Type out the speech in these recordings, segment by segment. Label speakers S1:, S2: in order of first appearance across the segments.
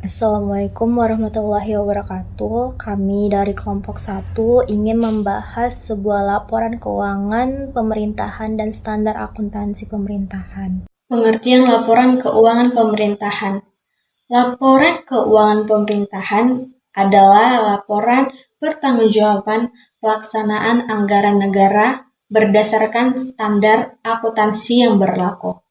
S1: Assalamualaikum warahmatullahi wabarakatuh. Kami dari kelompok 1 ingin membahas sebuah laporan keuangan pemerintahan dan standar akuntansi pemerintahan. Pengertian laporan keuangan pemerintahan. Laporan keuangan pemerintahan adalah laporan pertanggungjawaban pelaksanaan anggaran negara berdasarkan standar akuntansi yang berlaku.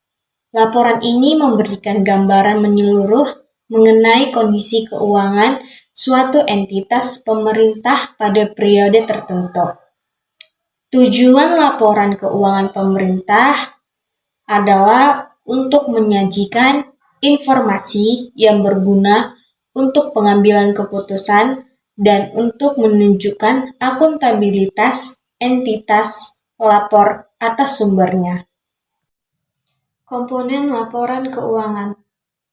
S1: Laporan ini memberikan gambaran menyeluruh mengenai kondisi keuangan suatu entitas pemerintah pada periode tertentu. Tujuan laporan keuangan pemerintah adalah untuk menyajikan informasi yang berguna untuk pengambilan keputusan dan untuk menunjukkan akuntabilitas entitas pelapor atas sumbernya. Komponen laporan keuangan.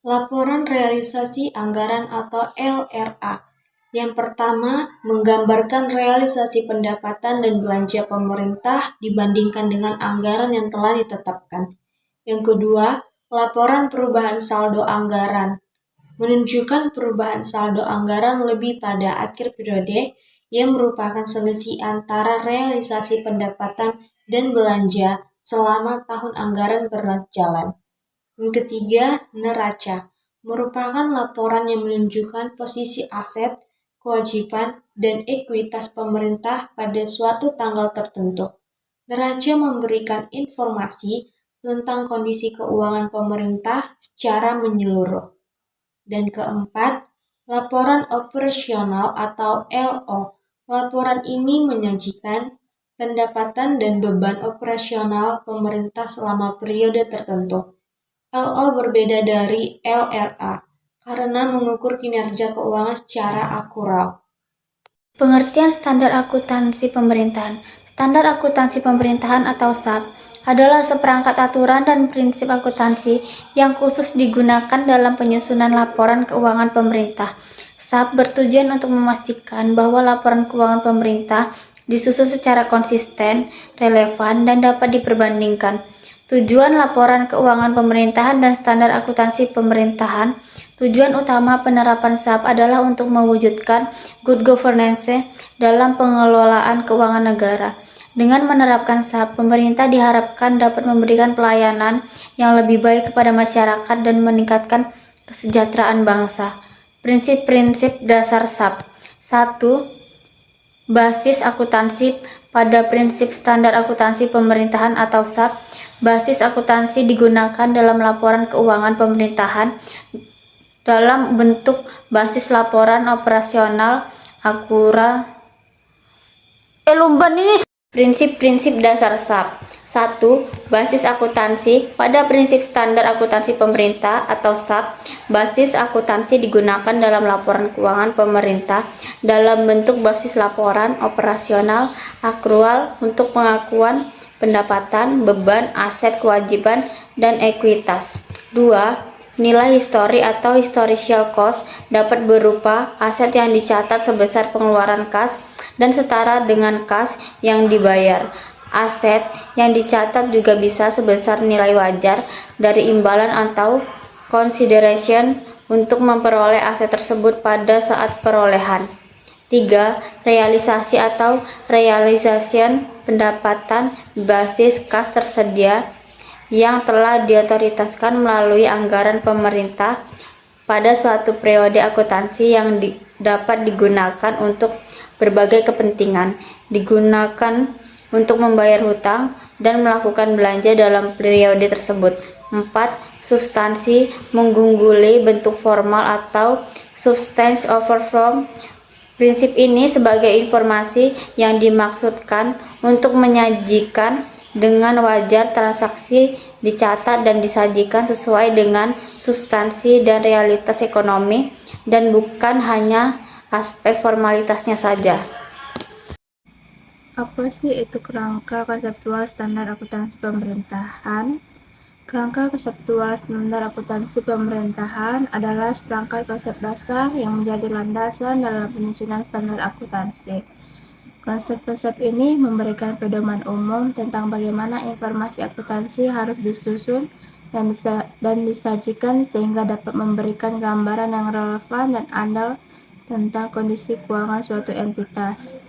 S1: Laporan realisasi anggaran atau LRA. Yang pertama, menggambarkan realisasi pendapatan dan belanja pemerintah dibandingkan dengan anggaran yang telah ditetapkan. Yang kedua, laporan perubahan saldo anggaran. Menunjukkan perubahan saldo anggaran lebih pada akhir periode yang merupakan selisih antara realisasi pendapatan dan belanja selama tahun anggaran berjalan. Yang ketiga, neraca, merupakan laporan yang menunjukkan posisi aset, kewajiban, dan ekuitas pemerintah pada suatu tanggal tertentu. Neraca memberikan informasi tentang kondisi keuangan pemerintah secara menyeluruh. Dan keempat, laporan operasional atau LO. Laporan ini menyajikan pendapatan dan beban operasional pemerintah selama periode tertentu. LO berbeda dari LRA karena mengukur kinerja keuangan secara akurat. Pengertian standar akuntansi pemerintahan. Standar akuntansi pemerintahan atau SAP adalah seperangkat aturan dan prinsip akuntansi yang khusus digunakan dalam penyusunan laporan keuangan pemerintah. SAP bertujuan untuk memastikan bahwa laporan keuangan pemerintah disusun secara konsisten, relevan, dan dapat diperbandingkan. Tujuan laporan keuangan pemerintahan dan standar akuntansi pemerintahan. Tujuan utama penerapan SAP adalah untuk mewujudkan good governance dalam pengelolaan keuangan negara. Dengan menerapkan SAP, pemerintah diharapkan dapat memberikan pelayanan yang lebih baik kepada masyarakat dan meningkatkan kesejahteraan bangsa. Prinsip-prinsip dasar SAP. 1. Basis akuntansi. Pada prinsip standar akuntansi pemerintahan atau SAP, basis akuntansi digunakan dalam laporan keuangan pemerintahan dalam bentuk basis laporan operasional akurat. Prinsip-prinsip dasar SAP. 1. Basis akuntansi. Pada prinsip standar akuntansi pemerintah atau SAP, basis akuntansi digunakan dalam laporan keuangan pemerintah dalam bentuk basis laporan operasional akrual untuk pengakuan pendapatan, beban, aset, kewajiban, dan ekuitas. 2. Nilai histori atau historical cost dapat berupa aset yang dicatat sebesar pengeluaran kas dan setara dengan kas yang dibayar. Aset yang dicatat juga bisa sebesar nilai wajar dari imbalan atau consideration untuk memperoleh aset tersebut pada saat perolehan. 3. Realisasi atau realization pendapatan basis kas tersedia yang telah diotoritaskan melalui anggaran pemerintah pada suatu periode akuntansi yang dapat digunakan untuk berbagai kepentingan, digunakan untuk membayar hutang dan melakukan belanja dalam periode tersebut. 4. Substansi mengungguli bentuk formal atau substance over form. Prinsip ini sebagai informasi yang dimaksudkan untuk menyajikan dengan wajar transaksi dicatat dan disajikan sesuai dengan substansi dan realitas ekonomi dan bukan hanya aspek formalitasnya saja.
S2: Apa sih itu kerangka konseptual standar akuntansi pemerintahan? Kerangka konseptual standar akuntansi pemerintahan adalah seperangkat konsep dasar yang menjadi landasan dalam penyusunan standar akuntansi. Konsep-konsep ini memberikan pedoman umum tentang bagaimana informasi akuntansi harus disusun dan disajikan sehingga dapat memberikan gambaran yang relevan dan andal tentang kondisi keuangan suatu entitas.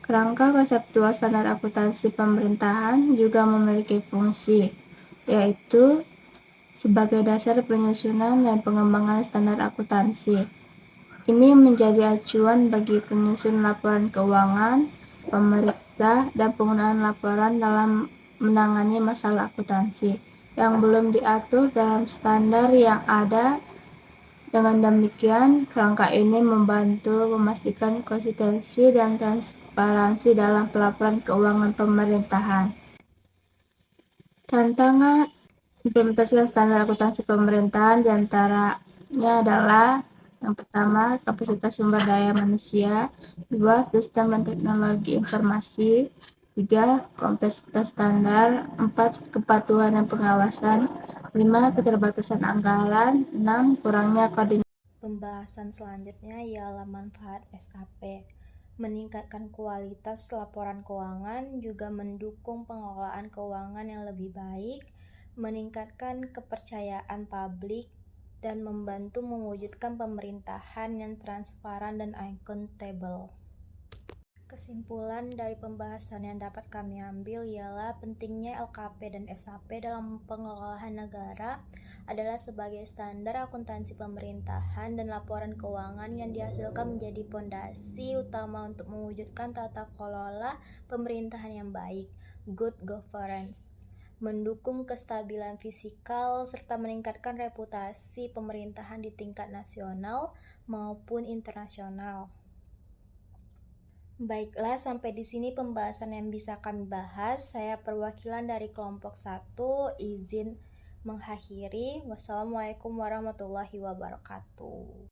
S2: Kerangka konseptual standar akuntansi pemerintahan juga memiliki fungsi, yaitu sebagai dasar penyusunan dan pengembangan standar akuntansi. Ini menjadi acuan bagi penyusun laporan keuangan, pemeriksa, dan penggunaan laporan dalam menangani masalah akuntansi yang belum diatur dalam standar yang ada. Dengan demikian, kerangka ini membantu memastikan konsistensi dan transparansi dalam pelaporan keuangan pemerintahan. Tantangan implementasikan standar akuntansi pemerintahan diantaranya adalah yang pertama, kapasitas sumber daya manusia, 2, sistem dan teknologi informasi, 3, kompleksitas standar, 4, kepatuhan dan pengawasan, 5, keterbatasan anggaran, 6, kurangnya koordinasi.
S1: Pembahasan selanjutnya ialah manfaat SAP. Meningkatkan kualitas laporan keuangan, juga mendukung pengelolaan keuangan yang lebih baik, meningkatkan kepercayaan publik, dan membantu mewujudkan pemerintahan yang transparan dan akuntabel. Kesimpulan dari pembahasan yang dapat kami ambil ialah pentingnya LKP dan SAP dalam pengelolaan negara adalah sebagai standar akuntansi pemerintahan dan laporan keuangan yang dihasilkan menjadi pondasi utama untuk mewujudkan tata kelola pemerintahan yang baik, good governance, mendukung kestabilan fiskal, serta meningkatkan reputasi pemerintahan di tingkat nasional maupun internasional. Baiklah, sampai di sini pembahasan yang bisa kami bahas. Saya perwakilan dari kelompok 1, izin mengakhiri. Wassalamualaikum warahmatullahi wabarakatuh.